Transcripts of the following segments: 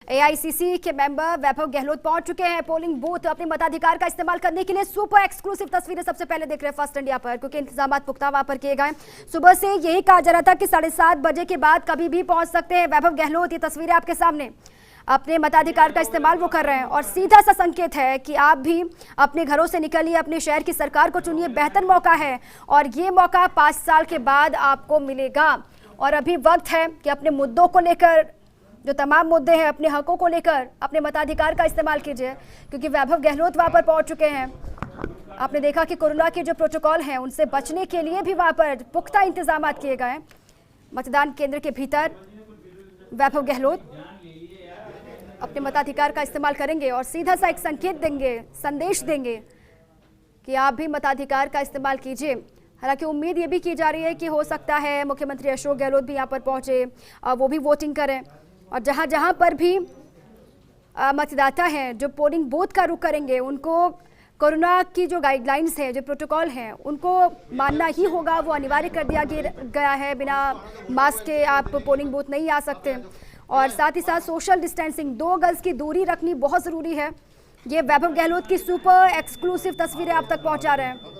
AICC के member Vaibhav Gehlot पहुंच चुके हैं पोलिंग बूथ अपने मताधिकार का इस्तेमाल करने के लिए। सुपर एक्सक्लूसिव तस्वीरें सबसे पहले देख रहे हैं फर्स्ट इंडिया पर, क्योंकि इंतजाम पुख्ता वहां पर किए गए। सुबह से यही कहा जा रहा था कि 7:30 बजे के बाद कभी भी पहुंच सकते हैं वैभव गहलोत। ये तस्वीरें आपके सामने, अपने मताधिकार का इस्तेमाल वो कर रहे हैं और सीधा सा संकेत है कि आप भी अपने घरों से निकलिए, अपने शहर की सरकार को चुनिए। बेहतर मौका है और ये मौका 5 साल के बाद आपको मिलेगा। और अभी वक्त है कि अपने मुद्दों को लेकर, जो तमाम मुद्दे हैं, अपने हकों को लेकर अपने मताधिकार का इस्तेमाल कीजिए, क्योंकि वैभव गहलोत वहां पर पहुंच चुके हैं। आपने देखा कि कोरोना के जो प्रोटोकॉल हैं उनसे बचने के लिए भी वहां पर पुख्ता इंतजाम किए गए। मतदान केंद्र के भीतर वैभव गहलोत अपने मताधिकार का इस्तेमाल करेंगे और सीधा सा एक संकेत देंगे, संदेश देंगे कि आप भी मताधिकार का इस्तेमाल कीजिए। हालांकि उम्मीद ये भी की जा रही है कि हो सकता है मुख्यमंत्री अशोक गहलोत भी यहाँ पर पहुंचे, वो भी वोटिंग करें। और जहां जहां पर भी मतदाता हैं जो पोलिंग बूथ का रुख करेंगे, उनको कोरोना की जो गाइडलाइंस हैं, जो प्रोटोकॉल हैं, उनको मानना ही होगा। वो अनिवार्य कर दिया गया है, बिना मास्क के आप पोलिंग बूथ नहीं आ सकते। और साथ ही साथ सोशल डिस्टेंसिंग, 2 गज की दूरी रखनी बहुत ज़रूरी है। ये वैभव गहलोत की सुपर एक्सक्लूसिव तस्वीरें आप तक पहुंचा रहे हैं।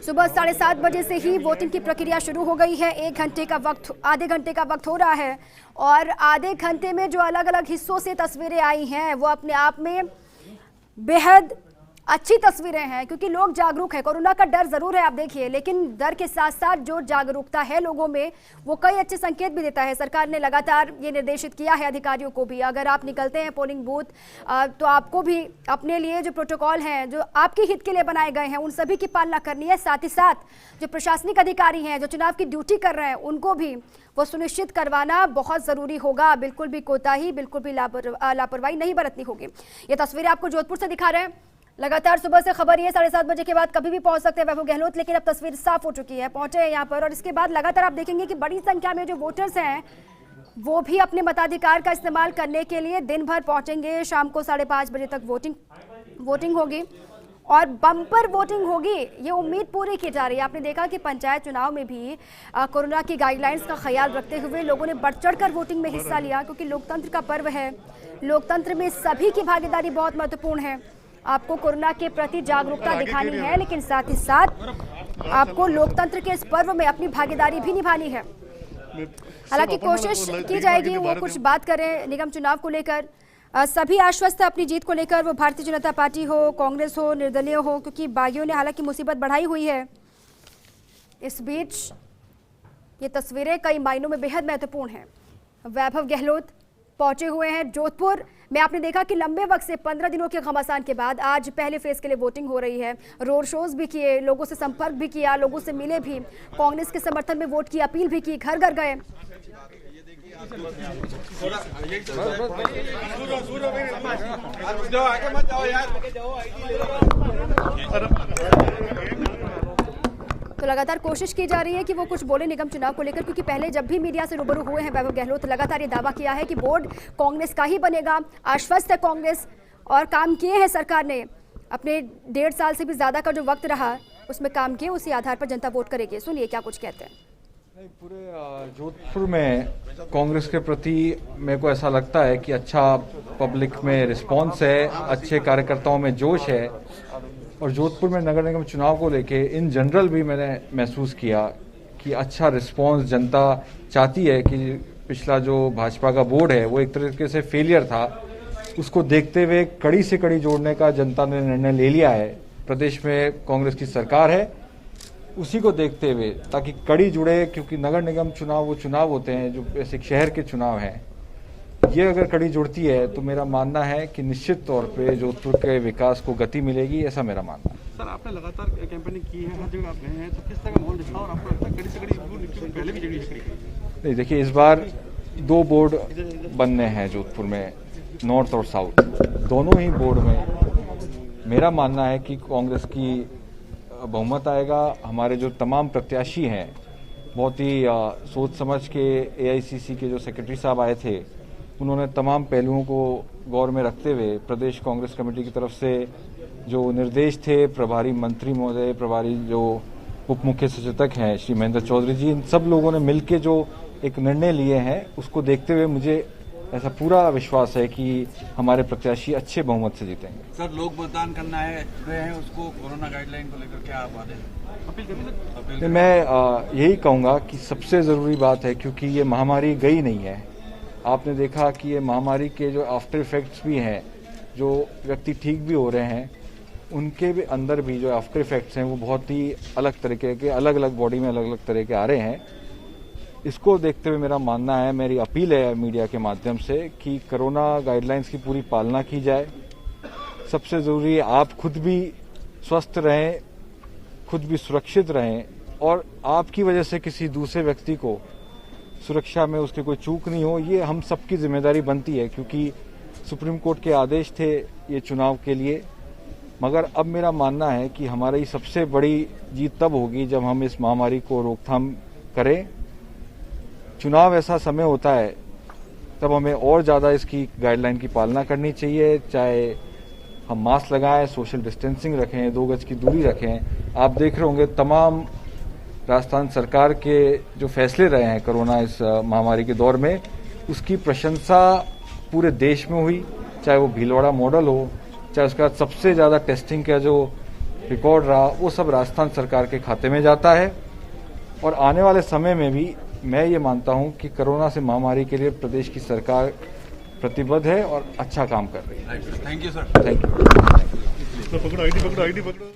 सुबह 7:30 बजे से ही वोटिंग की प्रक्रिया शुरू हो गई है। 1 घंटे का वक्त, आधे घंटे का वक्त हो रहा है और आधे घंटे में जो अलग अलग हिस्सों से तस्वीरें आई हैं वो अपने आप में बेहद अच्छी तस्वीरें हैं, क्योंकि लोग जागरूक हैं। कोरोना का डर जरूर है, आप देखिए, लेकिन डर के साथ साथ जो जागरूकता है लोगों में, वो कई अच्छे संकेत भी देता है। सरकार ने लगातार ये निर्देशित किया है अधिकारियों को भी, अगर आप निकलते हैं पोलिंग बूथ तो आपको भी अपने लिए जो प्रोटोकॉल हैं, जो आपके हित के लिए बनाए गए हैं, उन सभी की पालना करनी है। साथ ही साथ जो प्रशासनिक अधिकारी हैं, जो चुनाव की ड्यूटी कर रहे हैं, उनको भी वो सुनिश्चित करवाना बहुत ज़रूरी होगा। बिल्कुल भी कोताही, बिल्कुल भी लापरवाही नहीं बरतनी होगी। ये तस्वीरें आपको जोधपुर से दिखा रहे हैं। लगातार सुबह से खबर ये 7:30 बजे के बाद कभी भी पहुंच सकते हैं वैभव गहलोत, लेकिन अब तस्वीर साफ हो चुकी है, पहुंचे हैं यहाँ पर। और इसके बाद लगातार आप देखेंगे कि बड़ी संख्या में जो वोटर्स हैं वो भी अपने मताधिकार का इस्तेमाल करने के लिए दिन भर पहुंचेंगे। शाम को 5:30 बजे तक वोटिंग होगी और बम्पर वोटिंग होगी, ये उम्मीद पूरी की जा रही है। आपने देखा कि पंचायत चुनाव में भी कोरोना की गाइडलाइंस का ख्याल रखते हुए लोगों ने बढ़ चढ़कर वोटिंग में हिस्सा लिया, क्योंकि लोकतंत्र का पर्व है। लोकतंत्र में सभी की भागीदारी बहुत महत्वपूर्ण है। आपको कोरोना के प्रति जागरूकता दिखानी है, लेकिन साथ ही साथ आपको लोकतंत्र के इस पर्व में अपनी भागीदारी भी निभानी है। हालांकि कोशिश की जाएगी वो कुछ बात करें निगम चुनाव को लेकर। सभी आश्वस्त है अपनी जीत को लेकर, वो भारतीय जनता पार्टी हो, कांग्रेस हो, निर्दलीय हो, क्योंकि बागियों ने हालांकि मुसीबत बढ़ाई हुई है। इस बीच ये तस्वीरें कई मायनों में बेहद महत्वपूर्ण हैं। वैभव गहलोत पहुंचे हुए हैं जोधपुर में। आपने देखा कि लंबे वक्त से 15 दिनों के घमासान के बाद आज पहले फेज के लिए वोटिंग हो रही है। रोड शोज भी किए, लोगों से संपर्क भी किया, लोगों से मिले भी, कांग्रेस के समर्थन में वोट की अपील भी की, घर घर गए। तो लगातार कोशिश की जा रही है कि वो कुछ बोले निगम चुनाव को लेकर, क्योंकि पहले जब भी मीडिया से रूबरू हुए हैं वैभव गहलोत, लगातार ये दावा किया है कि बोर्ड कांग्रेस का ही बनेगा। आश्वस्त है कांग्रेस और काम किए हैं सरकार ने। अपने 1.5 साल से भी ज़्यादा का जो वक्त रहा उसमें काम किए, उसी आधार पर जनता वोट करेगी। सुनिए क्या कुछ कहते हैं। पूरे जोधपुर में कांग्रेस के प्रति मेरे को ऐसा लगता है कि अच्छा पब्लिक में रिस्पॉन्स है, अच्छे कार्यकर्ताओं में जोश है। और जोधपुर में नगर निगम चुनाव को लेके इन जनरल भी मैंने महसूस किया कि अच्छा रिस्पांस जनता चाहती है। कि पिछला जो भाजपा का बोर्ड है वो एक तरीके से फेलियर था, उसको देखते हुए कड़ी से कड़ी जोड़ने का जनता ने निर्णय ले लिया है। प्रदेश में कांग्रेस की सरकार है, उसी को देखते हुए ताकि कड़ी जुड़े, क्योंकि नगर निगम चुनाव वो चुनाव होते हैं जो ऐसे शहर के चुनाव हैं। ये अगर कड़ी जुड़ती है तो मेरा मानना है कि निश्चित तौर पे जोधपुर के विकास को गति मिलेगी, ऐसा मेरा मानना है। सर, आपने लगातार कैंपेनिंग की है, हर जगह आप गए हैं, तो किस तरह का माहौल दिखा और आपको लगता है कड़ी से कड़ी पहले भी जड़ी नहीं, देखिए इस बार 2 बोर्ड बनने हैं जोधपुर में, नॉर्थ और साउथ। दोनों ही बोर्ड में मेरा मानना है कि कांग्रेस की बहुमत आएगा। हमारे जो तमाम प्रत्याशी हैं बहुत ही सोच समझ के, एआईसीसी के जो सेक्रेटरी साहब आए थे उन्होंने तमाम पहलुओं को गौर में रखते हुए प्रदेश कांग्रेस कमेटी की तरफ से जो निर्देश थे, प्रभारी मंत्री महोदय, प्रभारी जो उप मुख्य सचेतक हैं श्री महेंद्र चौधरी जी, इन सब लोगों ने मिलकर जो एक निर्णय लिए हैं उसको देखते हुए मुझे ऐसा पूरा विश्वास है कि हमारे प्रत्याशी अच्छे बहुमत से जीतेंगे। सर, लोग मतदान करना है गए हैं, उसको कोरोना गाइडलाइन को लेकर क्या आप आते हैं? अपील करिए सर। मैं यही कहूँगा कि सबसे ज़रूरी बात है, क्योंकि ये महामारी गई नहीं है। आपने देखा कि ये महामारी के जो आफ्टर इफेक्ट्स भी हैं, जो व्यक्ति ठीक भी हो रहे हैं, उनके भी अंदर भी जो आफ्टर इफेक्ट्स हैं वो बहुत ही अलग तरीके के, अलग अलग बॉडी में अलग अलग तरह के आ रहे हैं। इसको देखते हुए मेरा मानना है, मेरी अपील है मीडिया के माध्यम से कि कोरोना गाइडलाइंस की पूरी पालना की जाए। सबसे ज़रूरी है आप खुद भी स्वस्थ रहें, खुद भी सुरक्षित रहें, और आपकी वजह से किसी दूसरे व्यक्ति को सुरक्षा में उसकी कोई चूक नहीं हो, ये हम सबकी जिम्मेदारी बनती है। क्योंकि सुप्रीम कोर्ट के आदेश थे ये चुनाव के लिए, मगर अब मेरा मानना है कि हमारी सबसे बड़ी जीत तब होगी जब हम इस महामारी को रोकथाम करें। चुनाव ऐसा समय होता है तब हमें और ज़्यादा इसकी गाइडलाइन की पालना करनी चाहिए, चाहे हम मास्क लगाएं, सोशल डिस्टेंसिंग रखें, 2 गज की दूरी रखें। आप देख रहे होंगे तमाम राजस्थान सरकार के जो फैसले रहे हैं कोरोना इस महामारी के दौर में, उसकी प्रशंसा पूरे देश में हुई, चाहे वो भीलवाड़ा मॉडल हो, चाहे उसका सबसे ज़्यादा टेस्टिंग का जो रिकॉर्ड रहा, वो सब राजस्थान सरकार के खाते में जाता है। और आने वाले समय में भी मैं ये मानता हूं कि कोरोना से महामारी के लिए प्रदेश की सरकार प्रतिबद्ध है और अच्छा काम कर रही है। Thank you sir. Thank you. पकड़ो आईडी पकड़ो।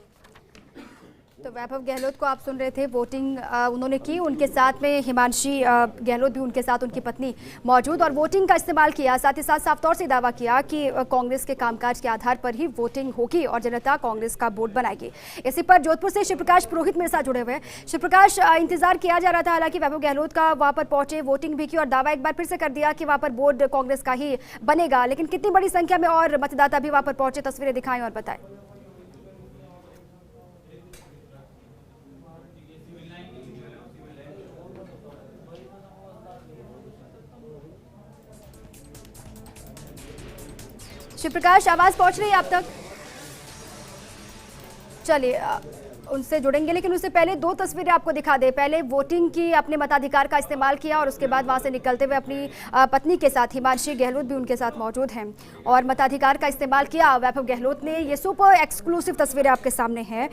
तो वैभव गहलोत को आप सुन रहे थे, वोटिंग उन्होंने की, उनके साथ में हिमांशी गहलोत भी उनके साथ, उनकी पत्नी मौजूद, और वोटिंग का इस्तेमाल किया। साथ ही साथ साफ तौर से दावा किया कि कांग्रेस के कामकाज के आधार पर ही वोटिंग होगी और जनता कांग्रेस का वोट बनाएगी। इसी पर जोधपुर से शिवप्रकाश पुरोहित मेरे साथ जुड़े हुए हैं। शिवप्रकाश, इंतजार किया जा रहा था हालांकि वैभव गहलोत का, वहां पर पहुंचे, वोटिंग भी की और दावा एक बार फिर से कर दिया कि वहां पर बोर्ड कांग्रेस का ही बनेगा, लेकिन कितनी बड़ी संख्या में और मतदाता भी वहां पर पहुंचे, तस्वीरें दिखाएं और बताएं। शिवप्रकाश, आवाज पहुंच रही है आप तक? चलिए उनसे जुड़ेंगे, लेकिन उससे पहले 2 तस्वीरें आपको दिखा दे। पहले वोटिंग की, अपने मताधिकार का इस्तेमाल किया और उसके बाद वहां से निकलते हुए अपनी पत्नी के साथ, हिमांशी गहलोत भी उनके साथ मौजूद हैं, और मताधिकार का इस्तेमाल किया वैभव गहलोत ने। ये सुपर एक्सक्लूसिव तस्वीरें आपके सामने हैं।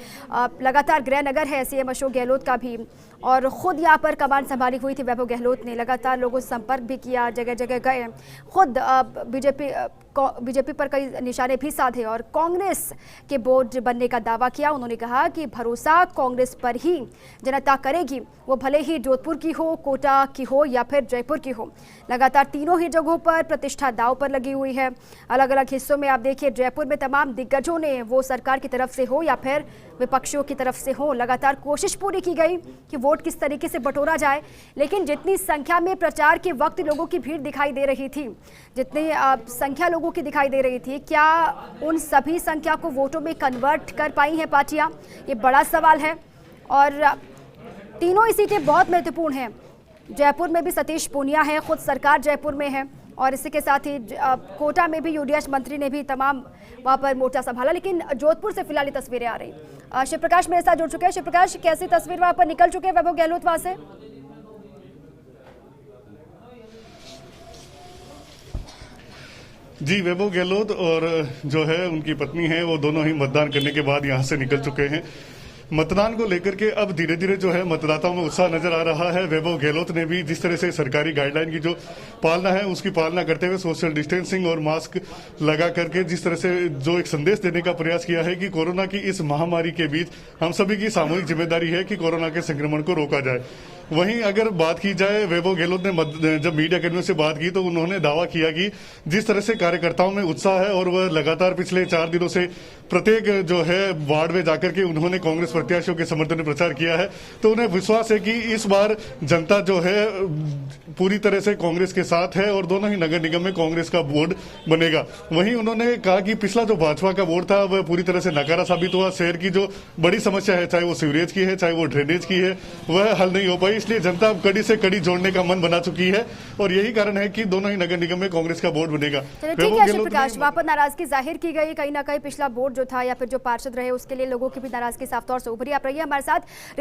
लगातार गृहनगर है सीएम अशोक गहलोत का भी, और खुद यहाँ पर कमान संभाली हुई थी वैभव गहलोत ने। लगातार लोगों से संपर्क भी किया, जगह जगह गए, खुद बीजेपी पर कई निशाने भी साधे और कांग्रेस के बोर्ड बनने का दावा किया। उन्होंने कहा कि भरोसा कांग्रेस पर ही जनता करेगी, वो भले ही जोधपुर की हो, कोटा की हो या फिर जयपुर की हो। लगातार तीनों ही जगहों पर प्रतिष्ठा दांव पर लगी हुई है। अलग अलग हिस्सों में आप देखिए, जयपुर में तमाम दिग्गजों ने, वो सरकार की तरफ से हो या फिर विपक्षियों की तरफ से हो, लगातार कोशिश पूरी की गई कि वोट किस तरीके से बटोरा जाए। लेकिन जितनी संख्या में प्रचार के वक्त लोगों की भीड़ दिखाई दे रही थी, जितनी संख्या लोगों की दिखाई दे रही थी, क्या उन सभी संख्या को वोटों में कन्वर्ट कर पाई हैं पार्टियां? ये बड़ा सवाल है। और तीनों ही सीटें बहुत महत्वपूर्ण हैं। जयपुर में भी सतीश पूनिया है, खुद सरकार जयपुर में है, और इसी के साथ ही कोटा में भी यूडीएच मंत्री ने भी तमाम वहां पर मोर्चा संभाला। लेकिन जोधपुर से फिलहाल तस्वीरें आ रही। शिवप्रकाश मेरे साथ जुड़ चुके हैं। शिवप्रकाश, कैसी तस्वीर वहां पर निकल चुके हैं वैभव गहलोत वहां से? जी, वैभव गहलोत और जो है उनकी पत्नी है, वो दोनों ही मतदान करने के बाद यहां से निकल चुके हैं। मतदान को लेकर के अब धीरे धीरे जो है मतदाताओं में उत्साह नजर आ रहा है। वैभव गहलोत ने भी जिस तरह से सरकारी गाइडलाइन की जो पालना है उसकी पालना करते हुए सोशल डिस्टेंसिंग और मास्क लगा करके जिस तरह से जो एक संदेश देने का प्रयास किया है कि कोरोना की इस महामारी के बीच हम सभी की सामूहिक जिम्मेदारी है कि कोरोना के संक्रमण को रोका जाए। वहीं अगर बात की जाए, वैभव गहलोत ने जब मीडिया कर्मियों से बात की तो उन्होंने दावा किया कि जिस तरह से कार्यकर्ताओं में उत्साह है और वह लगातार पिछले 4 दिनों से प्रत्येक जो है वार्ड में जाकर के उन्होंने कांग्रेस प्रत्याशियों के समर्थन में प्रचार किया है, तो उन्हें विश्वास है कि इस बार जनता जो है पूरी तरह से कांग्रेस के साथ है और दोनों ही नगर निगम में कांग्रेस का बोर्ड बनेगा। वहीं उन्होंने कहा कि पिछला जो भाजपा का बोर्ड था वह पूरी तरह से नकारा साबित हुआ। शहर की जो बड़ी समस्या है, चाहे वो सीवरेज की है, चाहे वो ड्रेनेज की है, वह हल नहीं हो पाई। इसलिए जनता अब कड़ी से कड़ी जोड़ने का मन बना चुकी है और यही कारण है कि दोनों ही नगर निगम में कांग्रेस का बोर्ड बनेगा। ठीक है शिवप्रकाश, वहां पर नाराजगी जाहिर की गई, कहीं ना कहीं पिछला बोर्ड जो था या फिर जो पार्षद रहे उसके लिए लोगों की भी नाराजगी साफ तौर से उभरी। आप रहिए हमारे साथ।